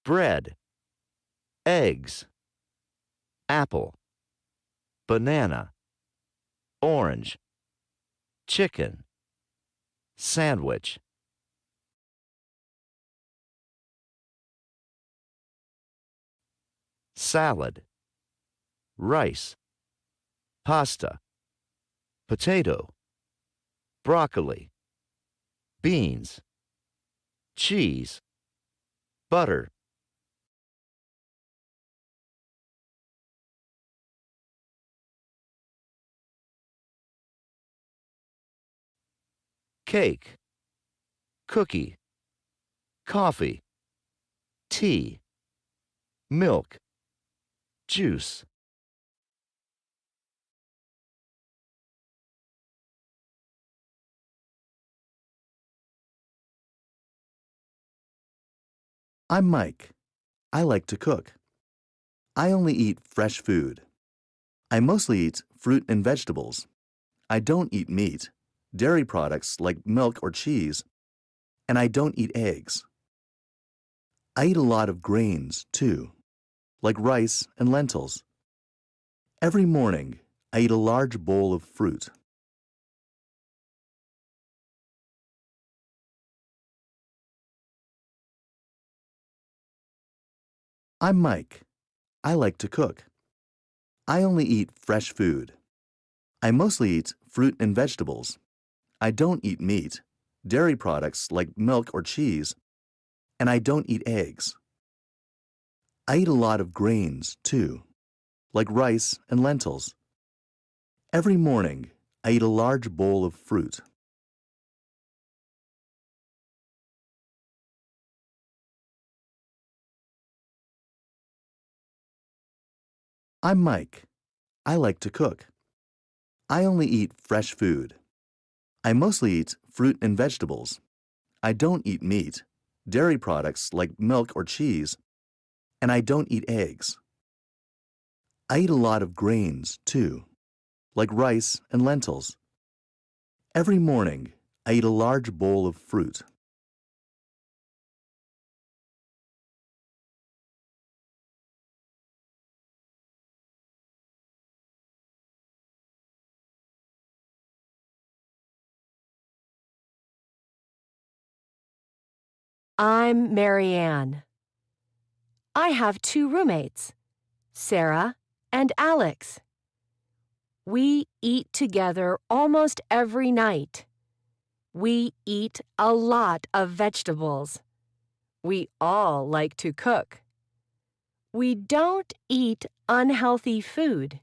bread, eggs, apple, banana, orange, chicken, sandwich. Salad, rice, pasta, potato, broccoli, beans, cheese, butter. Cake, cookie, coffee, tea, milk, juice. I'm Mike. I like to cook. I only eat fresh food. I mostly eat fruit and vegetables. I don't eat meat, dairy products like milk or cheese, and I don't eat eggs. I eat a lot of grains, too, like rice and lentils. Every morning, I eat a large bowl of fruit. I'm Mike. I like to cook. I only eat fresh food. I mostly eat fruit and vegetables. I don't eat meat, dairy products like milk or cheese, and I don't eat eggs. I eat a lot of grains, too, like rice and lentils. Every morning, I eat a large bowl of fruit. I'm Mike. I like to cook. I only eat fresh food. I mostly eat fruit and vegetables. I don't eat meat, dairy products like milk or cheese, and I don't eat eggs. I eat a lot of grains, too, like rice and lentils. Every morning, I eat a large bowl of fruit. I'm Marianne. I have two roommates, Sarah and Alex. We eat together almost every night. We eat a lot of vegetables. We all like to cook. We don't eat unhealthy food.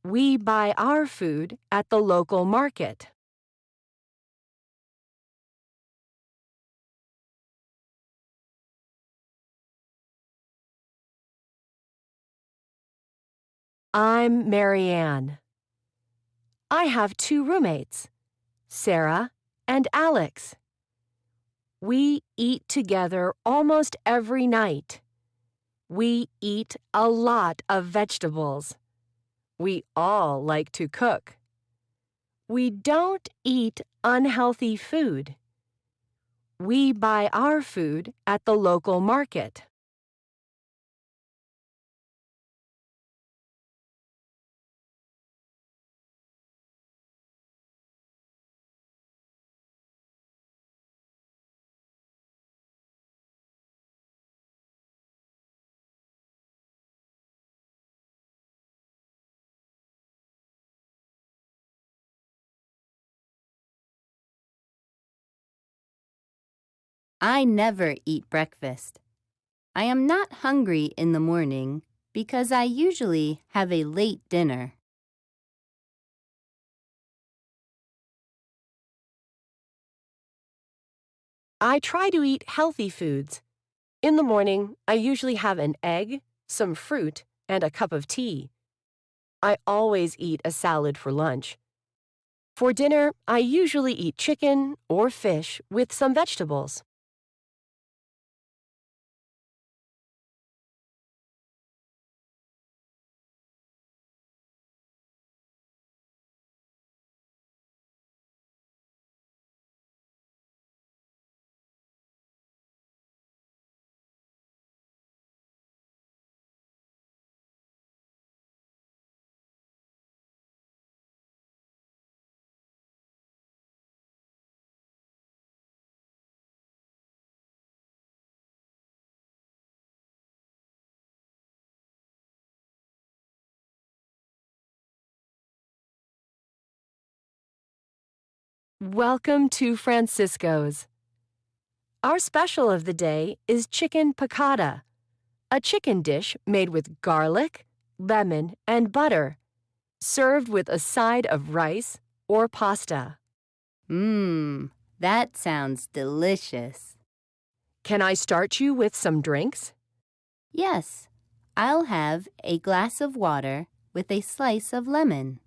We buy our food at the local market. I'm Marianne. I have two roommates, Sarah and Alex. We eat together almost every night. We eat a lot of vegetables. We all like to cook. We don't eat unhealthy food. We buy our food at the local market. I never eat breakfast. I am not hungry in the morning because I usually have a late dinner. I try to eat healthy foods. In the morning, I usually have an egg, some fruit, and a cup of tea. I always eat a salad for lunch. For dinner, I usually eat chicken or fish with some vegetables. Welcome to Francisco's. Our special of the day is chicken piccata, a chicken dish made with garlic, lemon, and butter, served with a side of rice or pasta. Mmm, that sounds delicious. Can I start you with some drinks? Yes, I'll have a glass of water with a slice of lemon.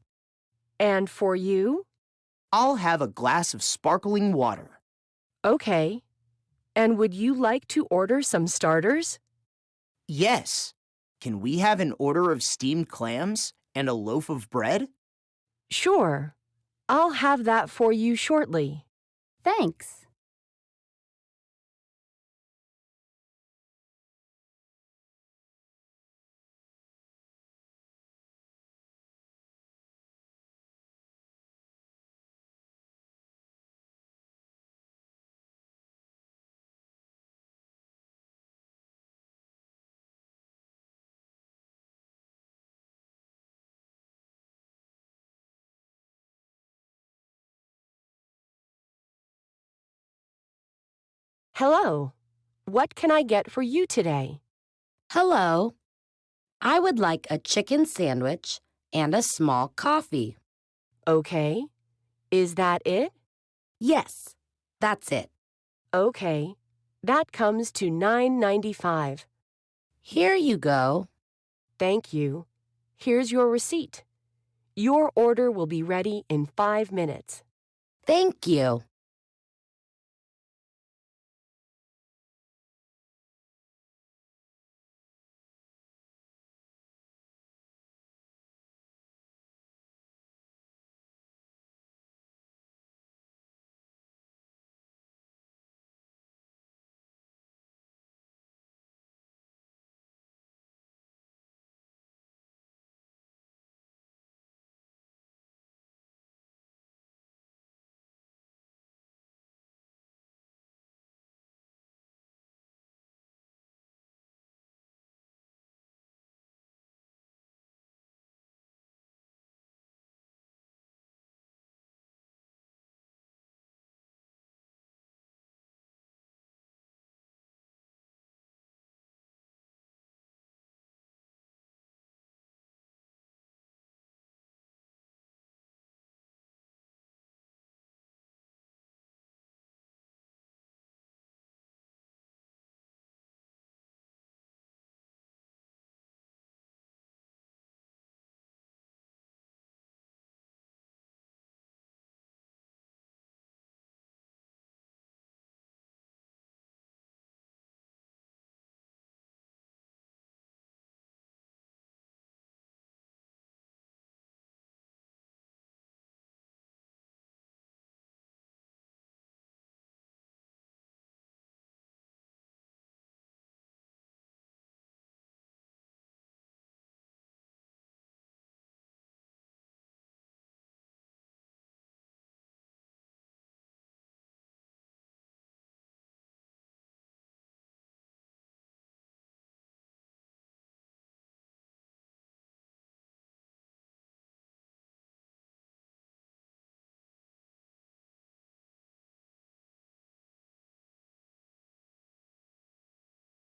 And for you? I'll have a glass of sparkling water. Okay. And would you like to order some starters? Yes. Can we have an order of steamed clams and a loaf of bread? Sure. I'll have that for you shortly. Thanks. Hello. What can I get for you today? Hello. I would like a chicken sandwich and a small coffee. Okay. Is that it? Yes, that's it. Okay. That comes to $9.95. Here you go. Thank you. Here's your receipt. Your order will be ready in 5 minutes. Thank you.